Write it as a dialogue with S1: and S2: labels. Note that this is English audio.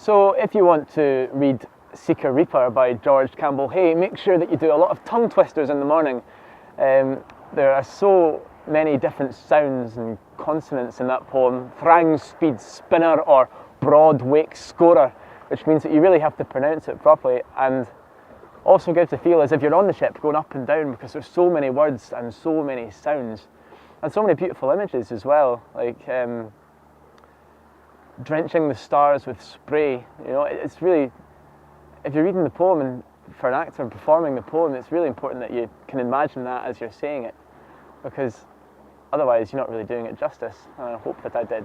S1: So if you want to read Seeker Reaper by George Campbell, make sure that you do a lot of tongue twisters in the morning. There are so many different sounds and consonants in that poem. Thrang, speed, spinner, or broad wake scorer, which means that you really have to pronounce it properly, and also gives the feel as if you're on the ship going up and down, because there's so many words and so many sounds and so many beautiful images as well, like drenching the stars with spray. You know, it's really, if you're reading the poem and for an actor performing the poem, it's really important that you can imagine that as you're saying it, because otherwise you're not really doing it justice, and I hope that I did.